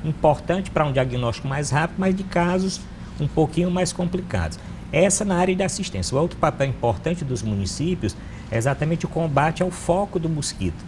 importante para um diagnóstico mais rápido, mas de casos um pouquinho mais complicados. Essa na área de assistência. O outro papel importante dos municípios é exatamente o combate ao foco do mosquito.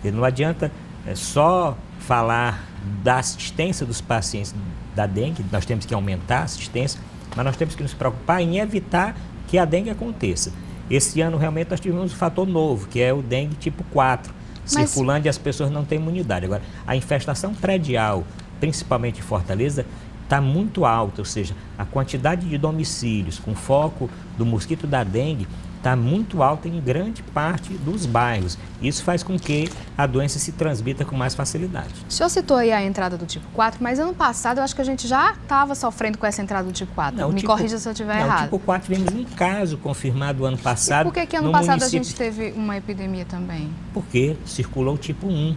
E não adianta só falar da assistência dos pacientes da dengue, nós temos que aumentar a assistência, mas nós temos que nos preocupar em evitar que a dengue aconteça. Esse ano realmente nós tivemos um fator novo, que é o dengue tipo 4, circulando e as pessoas não têm imunidade. Agora, a infestação predial, principalmente em Fortaleza, está muito alta, ou seja, a quantidade de domicílios com foco do mosquito da dengue está muito alta em grande parte dos bairros. Isso faz com que a doença se transmita com mais facilidade. O senhor citou aí a entrada do tipo 4, mas ano passado eu acho que a gente já estava sofrendo com essa entrada do tipo 4. Me corrija se eu estiver errado. Tipo 4 tivemos um caso confirmado ano passado. E por que ano passado a gente teve uma epidemia também? Porque circulou o tipo 1.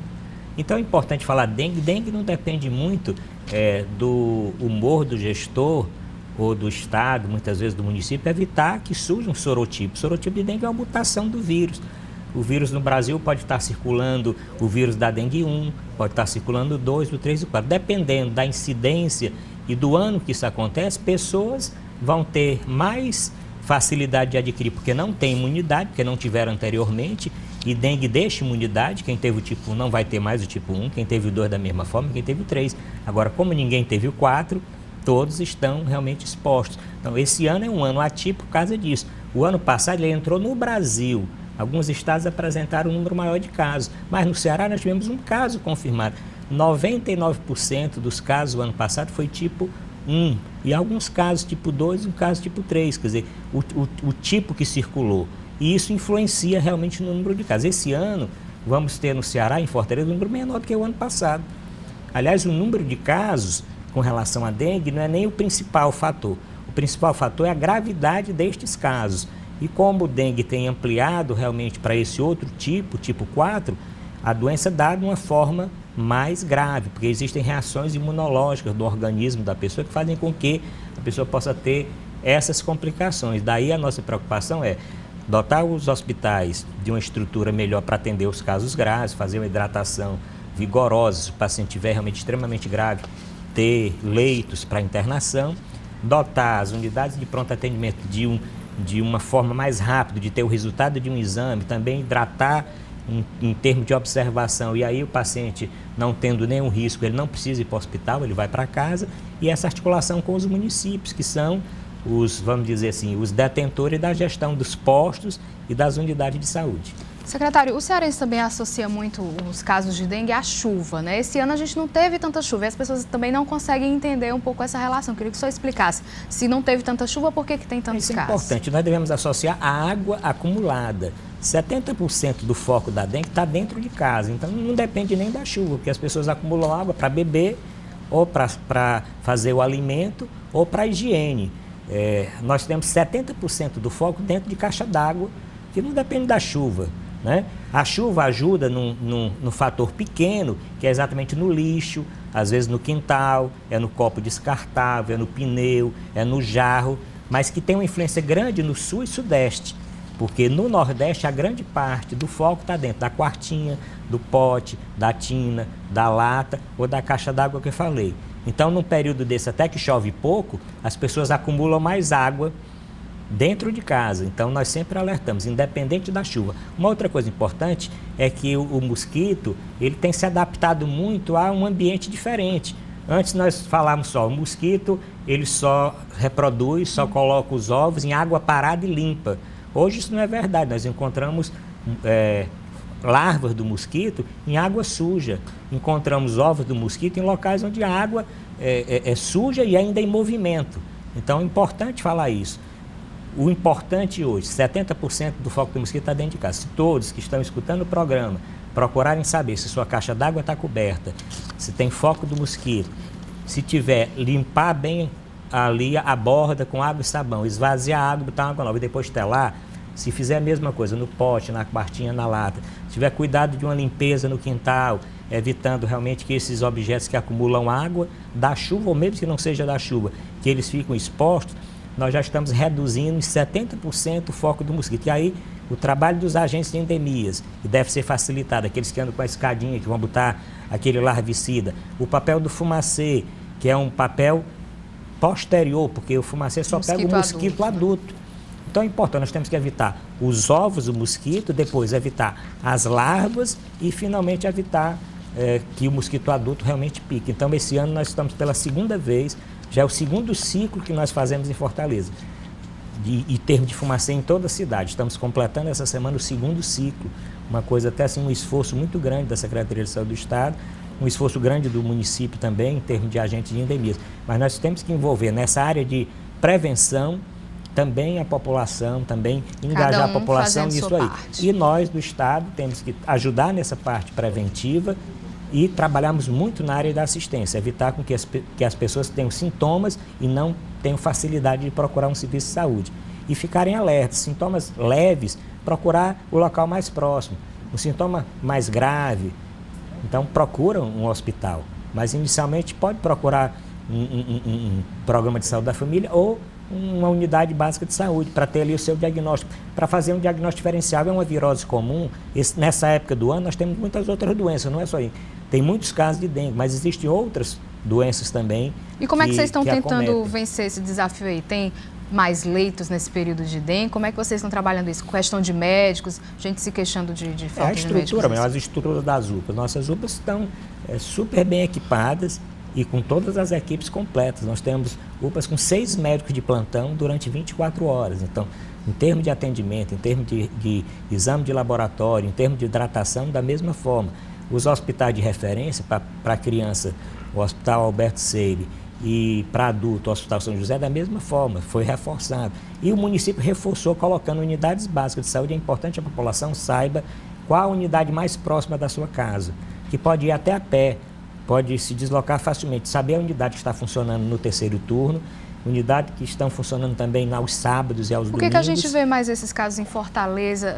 Então é importante falar dengue. Dengue não depende muito do humor do gestor ou do estado, muitas vezes do município, evitar que surja um sorotipo. O sorotipo de dengue é uma mutação do vírus. O vírus no Brasil pode estar circulando o vírus da dengue 1, pode estar circulando o 2, o 3 e o 4. Dependendo da incidência e do ano que isso acontece, pessoas vão ter mais facilidade de adquirir, porque não tem imunidade, porque não tiveram anteriormente, e dengue deixa imunidade. Quem teve o tipo 1 não vai ter mais o tipo 1, quem teve o 2 da mesma forma, quem teve o 3. Agora, como ninguém teve o 4, todos estão realmente expostos. Então, esse ano é um ano atípico por causa disso. O ano passado ele entrou no Brasil. Alguns estados apresentaram um número maior de casos, mas no Ceará nós tivemos um caso confirmado. 99% dos casos do ano passado foi tipo 1, e alguns casos tipo 2 e um caso tipo 3, quer dizer, o tipo que circulou. E isso influencia realmente no número de casos. Esse ano, vamos ter no Ceará, em Fortaleza, um número menor do que o ano passado. Aliás, o número de casos com relação à dengue não é nem o principal fator. O principal fator é a gravidade destes casos. E como o dengue tem ampliado realmente para esse outro tipo, tipo 4, a doença dá de uma forma mais grave, porque existem reações imunológicas do organismo da pessoa que fazem com que a pessoa possa ter essas complicações. Daí a nossa preocupação é dotar os hospitais de uma estrutura melhor para atender os casos graves, fazer uma hidratação vigorosa, se o paciente estiver realmente extremamente grave, ter leitos para internação, dotar as unidades de pronto atendimento de uma forma mais rápida, de ter o resultado de um exame, também hidratar em termos de observação, e aí o paciente não tendo nenhum risco, ele não precisa ir para o hospital, ele vai para casa, e essa articulação com os municípios, que são os, vamos dizer assim, os detentores da gestão dos postos e das unidades de saúde. Secretário, o cearense também associa muito os casos de dengue à chuva, né? Esse ano a gente não teve tanta chuva e as pessoas também não conseguem entender um pouco essa relação. Queria que o senhor explicasse. Se não teve tanta chuva, por que tem tantos casos? Isso é importante. Nós devemos associar a água acumulada. 70% do foco da dengue está dentro de casa, então não depende nem da chuva, porque as pessoas acumulam água para beber, ou para fazer o alimento, ou para a higiene. Nós temos 70% do foco dentro de caixa d'água, que não depende da chuva, né? A chuva ajuda no fator pequeno, que é exatamente no lixo, às vezes no quintal, é no copo descartável, é no pneu, é no jarro, mas que tem uma influência grande no sul e sudeste, porque no nordeste a grande parte do foco está dentro da quartinha, do pote, da tina, da lata ou da caixa d'água que eu falei. Então, num período desse, até que chove pouco, as pessoas acumulam mais água dentro de casa. Então, nós sempre alertamos, independente da chuva. Uma outra coisa importante é que o mosquito, ele tem se adaptado muito a um ambiente diferente. Antes nós falávamos só, o mosquito, ele só reproduz, só coloca os ovos em água parada e limpa. Hoje isso não é verdade, nós encontramos larvas do mosquito em água suja. Encontramos ovos do mosquito em locais onde a água é suja e ainda em movimento. Então é importante falar isso. O importante hoje, 70% do foco do mosquito está dentro de casa. Se todos que estão escutando o programa procurarem saber se sua caixa d'água está coberta, se tem foco do mosquito, se tiver, limpar bem ali a borda com água e sabão, esvaziar a água, botar água nova e depois telar. Se fizer a mesma coisa no pote, na quartinha, na lata, se tiver cuidado de uma limpeza no quintal, evitando realmente que esses objetos que acumulam água da chuva, ou mesmo que não seja da chuva, que eles ficam expostos, nós já estamos reduzindo em 70% o foco do mosquito. E aí, O trabalho dos agentes de endemias, que deve ser facilitado, aqueles que andam com a escadinha, que vão botar aquele larvicida. O papel do fumacê, que é um papel posterior, porque o fumacê só pega o mosquito adulto. Então é importante, nós temos que evitar os ovos do mosquito, depois evitar as larvas e finalmente evitar que o mosquito adulto realmente pique. Então esse ano nós estamos pela segunda vez, já é o segundo ciclo que nós fazemos em Fortaleza, em termos de fumacê em toda a cidade. Estamos completando essa semana o segundo ciclo, uma coisa até assim, um esforço muito grande da Secretaria de Saúde do Estado, um esforço grande do município também, em termos de agentes de endemias. Mas nós temos que envolver nessa área de prevenção também a população, também engajar a população nisso aí. E nós do Estado temos que ajudar nessa parte preventiva e trabalhamos muito na área da assistência, evitar com que as pessoas tenham sintomas e não tenham facilidade de procurar um serviço de saúde. E ficarem alertas, sintomas leves, procurar o local mais próximo. Um sintoma mais grave, então procura um hospital. Mas inicialmente pode procurar um programa de saúde da família ou uma unidade básica de saúde para ter ali o seu diagnóstico. Para fazer um diagnóstico diferencial é uma virose comum. Nessa época do ano nós temos muitas outras doenças, não é só isso. Tem muitos casos de dengue, mas existem outras doenças também. E como é que vocês estão tentando vencer esse desafio aí? Tem mais leitos nesse período de dengue? Como é que vocês estão trabalhando isso? Questão de médicos, gente se queixando de falta de médicos? As estruturas das UPAs. Nossas UPAs estão super bem equipadas e com todas as equipes completas. Nós temos UPAs com 6 médicos de plantão durante 24 horas. Então, em termos de atendimento, em termos de exame de laboratório, em termos de hidratação, da mesma forma. Os hospitais de referência para criança, o Hospital Alberto Seire, e para adulto, o Hospital São José, da mesma forma, foi reforçado. E o município reforçou colocando unidades básicas de saúde. É importante que a população saiba qual a unidade mais próxima da sua casa, que pode ir até a pé, pode se deslocar facilmente, saber a unidade que está funcionando no terceiro turno, unidade que estão funcionando também aos sábados e aos domingos. Por que a gente vê mais esses casos em Fortaleza?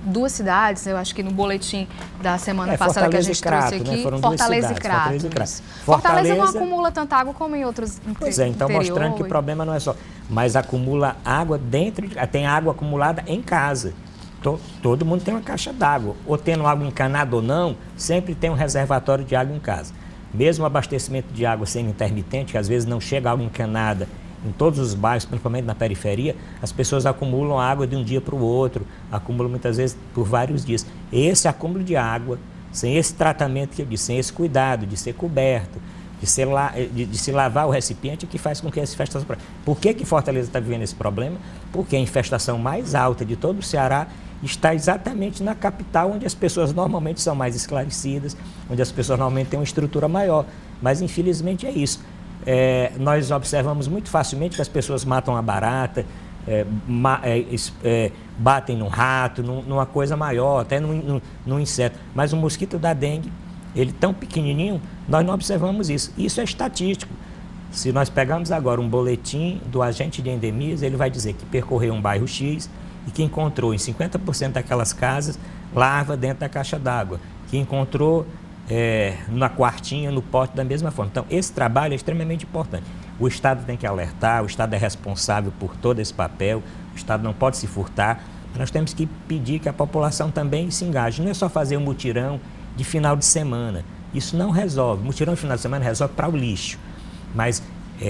2 cidades, eu acho que no boletim da semana passada que a gente trouxe aqui, né? Foram Fortaleza e Crato. Fortaleza não acumula tanta água como em outros Pois é, então mostrando que o problema não é só, mas acumula água dentro, tem água acumulada em casa. Todo mundo tem uma caixa d'água, ou tendo água encanada ou não, sempre tem um reservatório de água em casa. Mesmo o abastecimento de água sendo intermitente, que às vezes não chega água encanada em todos os bairros, principalmente na periferia, as pessoas acumulam água de um dia para o outro, acumulam muitas vezes por vários dias. Esse acúmulo de água, sem esse tratamento que eu disse, sem esse cuidado de ser coberto, de se lavar o recipiente, que faz com que essa infestação... Por que Fortaleza está vivendo esse problema? Porque a infestação mais alta de todo o Ceará está exatamente na capital, onde as pessoas normalmente são mais esclarecidas, onde as pessoas normalmente têm uma estrutura maior. Mas, infelizmente, é isso. Nós observamos muito facilmente que as pessoas matam a barata, batem num rato, numa coisa maior, até num inseto. Mas o mosquito da dengue, ele tão pequenininho, nós não observamos isso. Isso é estatístico. Se nós pegarmos agora um boletim do agente de endemias, ele vai dizer que percorreu um bairro X e que encontrou em 50% daquelas casas larva dentro da caixa d'água, que encontrou na quartinha, no pote, da mesma forma. Então, esse trabalho é extremamente importante. O Estado tem que alertar, o Estado é responsável por todo esse papel, o Estado não pode se furtar. Nós temos que pedir que a população também se engaje. Não é só fazer um mutirão de final de semana. Isso não resolve. Mutirão de final de semana resolve para o lixo. Mas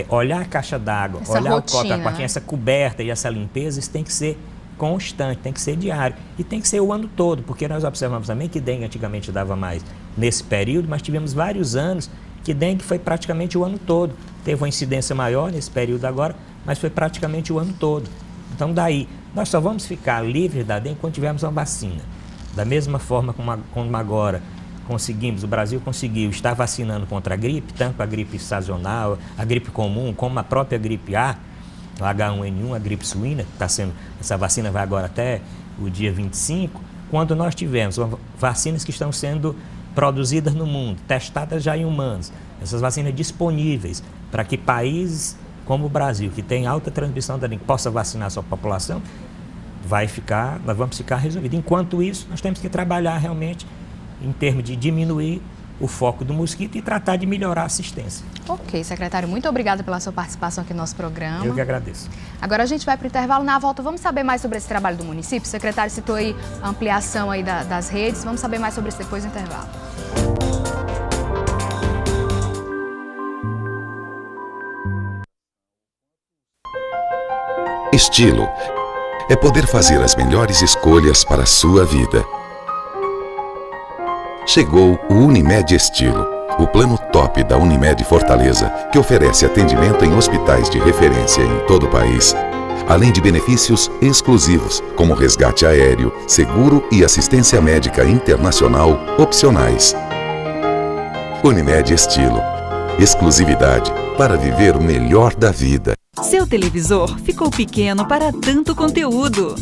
olhar a caixa d'água, olhar o copo, a quartinha, essa coberta e essa limpeza, isso tem que ser constante, tem que ser diário. E tem que ser o ano todo, porque nós observamos também que dengue antigamente dava mais nesse período, mas tivemos vários anos que dengue foi praticamente o ano todo. Teve uma incidência maior nesse período agora, mas foi praticamente o ano todo. Então daí, nós só vamos ficar livres da dengue quando tivermos uma vacina. Da mesma forma como agora o Brasil conseguiu estar vacinando contra a gripe, tanto a gripe sazonal, a gripe comum, como a própria gripe A, o H1N1, a gripe suína, que está sendo, essa vacina vai agora até o dia 25, quando nós tivemos vacinas que estão sendo produzidas no mundo, testadas já em humanos, essas vacinas disponíveis para que países como o Brasil, que tem alta transmissão da dengue, possa vacinar a sua população, nós vamos ficar resolvidos. Enquanto isso, nós temos que trabalhar realmente em termos de diminuir o foco do mosquito e tratar de melhorar a assistência. Ok, secretário, muito obrigada pela sua participação aqui no nosso programa. Eu que agradeço. Agora a gente vai para o intervalo. Na volta, vamos saber mais sobre esse trabalho do município? O secretário citou aí a ampliação aí das redes. Vamos saber mais sobre isso depois do intervalo. Estilo é poder fazer as melhores escolhas para a sua vida. Chegou o Unimed Estilo, o plano top da Unimed Fortaleza, que oferece atendimento em hospitais de referência em todo o país, além de benefícios exclusivos, como resgate aéreo, seguro e assistência médica internacional opcionais. Unimed Estilo, exclusividade para viver o melhor da vida. Seu televisor ficou pequeno para tanto conteúdo.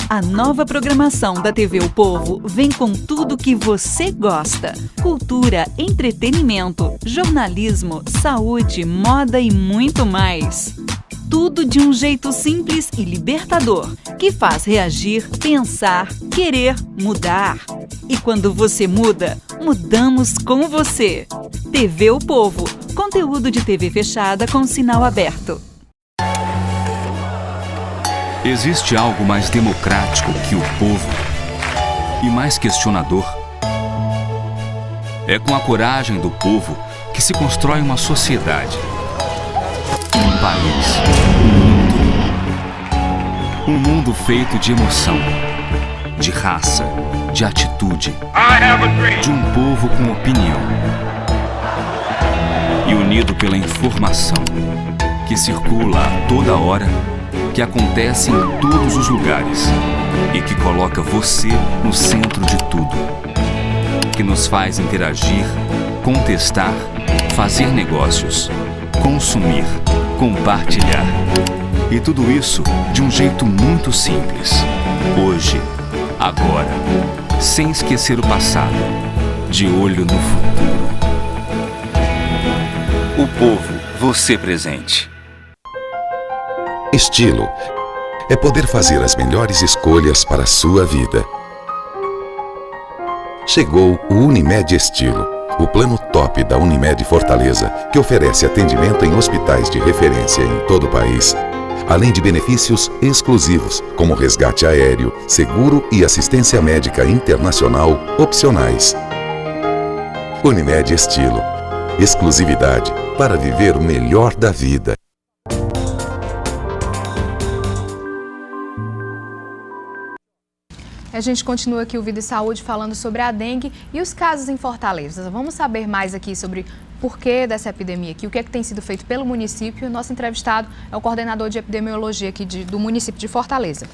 A nova programação da TV O Povo vem com tudo que você gosta: cultura, entretenimento, jornalismo, saúde, moda e muito mais. Tudo de um jeito simples e libertador, que faz reagir, pensar, querer, mudar. E quando você muda, mudamos com você. TV O Povo, conteúdo de TV fechada com sinal aberto. Existe algo mais democrático que o povo e mais questionador? É com a coragem do povo que se constrói uma sociedade, um país, um mundo feito de emoção, de raça, de atitude, de um povo com opinião e unido pela informação que circula a toda hora, que acontece em todos os lugares e que coloca você no centro de tudo, que nos faz interagir, contestar, fazer negócios, consumir, compartilhar. E tudo isso de um jeito muito simples. Hoje, agora, sem esquecer o passado, de olho no futuro. O povo, você presente. Estilo é poder fazer as melhores escolhas para a sua vida. Chegou o Unimed Estilo, o plano top da Unimed Fortaleza, que oferece atendimento em hospitais de referência em todo o país, além de benefícios exclusivos, como resgate aéreo, seguro e assistência médica internacional opcionais. Unimed Estilo, exclusividade para viver o melhor da vida. A gente continua aqui o Vida e Saúde falando sobre a dengue e os casos em Fortaleza. Vamos saber mais aqui sobre o porquê dessa epidemia aqui, o que é que tem sido feito pelo município. O nosso entrevistado é o coordenador de epidemiologia aqui do município de Fortaleza.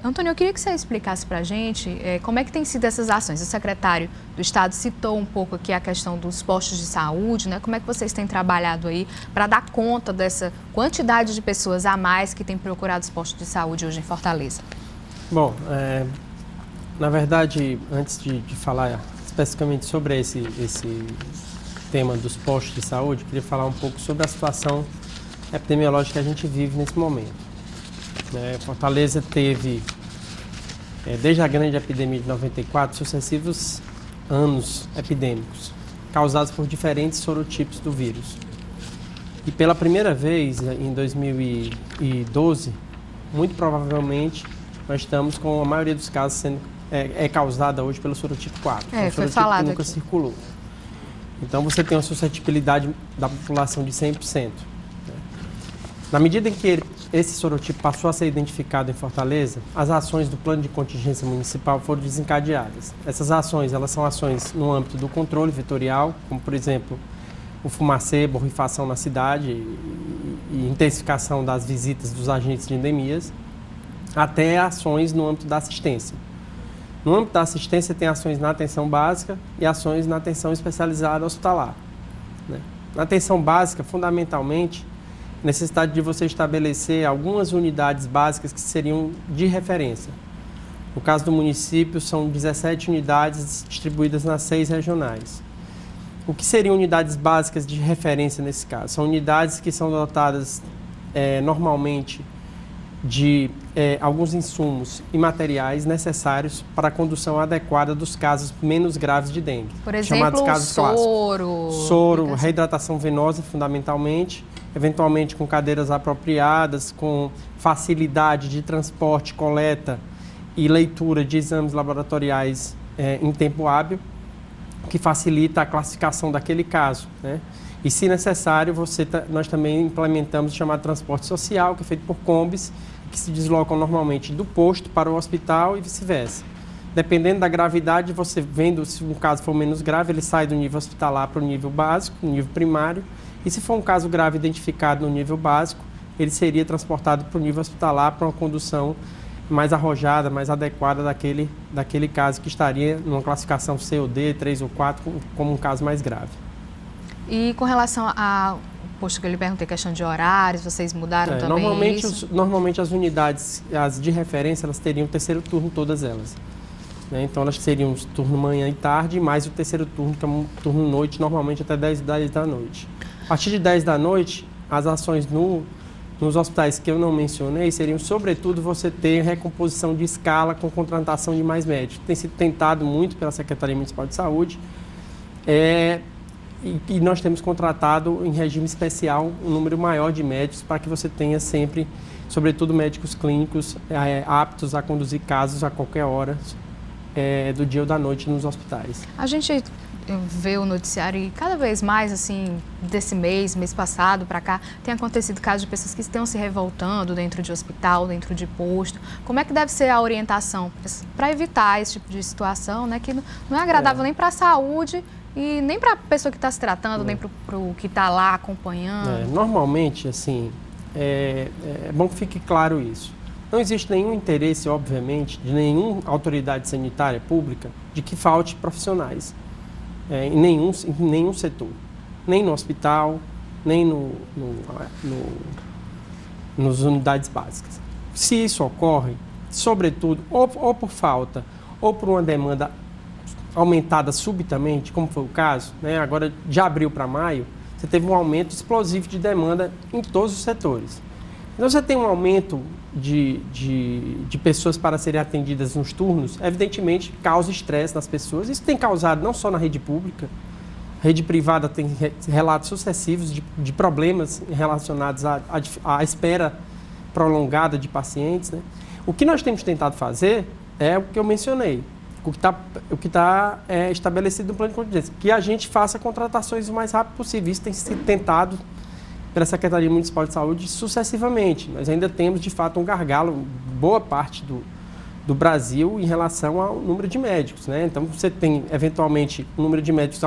Antônio, eu queria que você explicasse para a gente como é que tem sido essas ações. O secretário do Estado citou um pouco aqui a questão dos postos de saúde, né? Como é que vocês têm trabalhado aí para dar conta dessa quantidade de pessoas a mais que têm procurado os postos de saúde hoje em Fortaleza? Bom, na verdade, antes de falar especificamente sobre esse tema dos postos de saúde, queria falar um pouco sobre a situação epidemiológica que a gente vive nesse momento. Fortaleza teve, desde a grande epidemia de 94, sucessivos anos epidêmicos, causados por diferentes sorotipos do vírus. E pela primeira vez, em 2012, muito provavelmente, nós estamos com a maioria dos casos sendo causada hoje pelo sorotipo 4, um foi sorotipo falado que nunca aqui. Circulou. Então você tem uma suscetibilidade da população de 100%. Na medida em que esse sorotipo passou a ser identificado em Fortaleza, as ações do plano de contingência municipal foram desencadeadas. Essas ações, elas são ações no âmbito do controle vetorial, como por exemplo, o fumacê, borrifação na cidade e intensificação das visitas dos agentes de endemias, até ações no âmbito da assistência. No âmbito da assistência tem ações na atenção básica e ações na atenção especializada hospitalar. Na atenção básica, fundamentalmente, necessidade de você estabelecer algumas unidades básicas que seriam de referência. No caso do município, são 17 unidades distribuídas nas 6 regionais. O que seriam unidades básicas de referência nesse caso? São unidades que são dotadas normalmente de alguns insumos e materiais necessários para a condução adequada dos casos menos graves de dengue. Por exemplo, casos soro. Soro, reidratação venosa, fundamentalmente, eventualmente com cadeiras apropriadas, com facilidade de transporte, coleta e leitura de exames laboratoriais em tempo hábil, que facilita a classificação daquele caso, né? E, se necessário, nós também implementamos o chamado transporte social, que é feito por combis, que se deslocam normalmente do posto para o hospital e vice-versa. Dependendo da gravidade, você vendo, se um caso for menos grave, ele sai do nível hospitalar para o nível básico, no nível primário. E se for um caso grave identificado no nível básico, ele seria transportado para o nível hospitalar para uma condução mais arrojada, mais adequada daquele caso que estaria numa classificação C ou D, 3 ou 4, como um caso mais grave. E com relação ao posto que eu lhe perguntei, questão de horários, vocês mudaram também isso? Normalmente as unidades, as de referência, elas teriam terceiro turno, todas elas. Né? Então elas teriam turno manhã e tarde, mais o terceiro turno, que é um turno noite, normalmente até 10 da noite. A partir de 10 da noite, as ações nos hospitais que eu não mencionei seriam, sobretudo, você ter recomposição de escala com contratação de mais médicos. Tem sido tentado muito pela Secretaria Municipal de Saúde. E nós temos contratado em regime especial um número maior de médicos para que você tenha sempre, sobretudo médicos clínicos, aptos a conduzir casos a qualquer hora do dia ou da noite nos hospitais. A gente vê o noticiário e cada vez mais, assim, desse mês passado para cá, tem acontecido casos de pessoas que estão se revoltando dentro de hospital, dentro de posto. Como é que deve ser a orientação para evitar esse tipo de situação, né, que não é agradável nem para a saúde e nem para a pessoa que está se tratando, nem para o que está lá acompanhando? Normalmente, assim, é bom que fique claro isso. Não existe nenhum interesse, obviamente, de nenhuma autoridade sanitária pública de que falte profissionais em nenhum setor. Nem no hospital, nem nas unidades básicas. Se isso ocorre, sobretudo, ou por falta, ou por uma demanda aumentada subitamente, como foi o caso, né? Agora de abril para maio, você teve um aumento explosivo de demanda em todos os setores. Então, você tem um aumento de pessoas para serem atendidas nos turnos, evidentemente causa estresse nas pessoas. Isso tem causado não só na rede pública, a rede privada tem relatos sucessivos de problemas relacionados à espera prolongada de pacientes, né? O que nós temos tentado fazer é o que eu mencionei, o que está estabelecido no plano de contingência, que a gente faça contratações o mais rápido possível. Isso tem sido tentado pela Secretaria Municipal de Saúde sucessivamente. Nós ainda temos, de fato, um gargalo, boa parte do Brasil, em relação ao número de médicos, né? Então, você tem, eventualmente, um número de médicos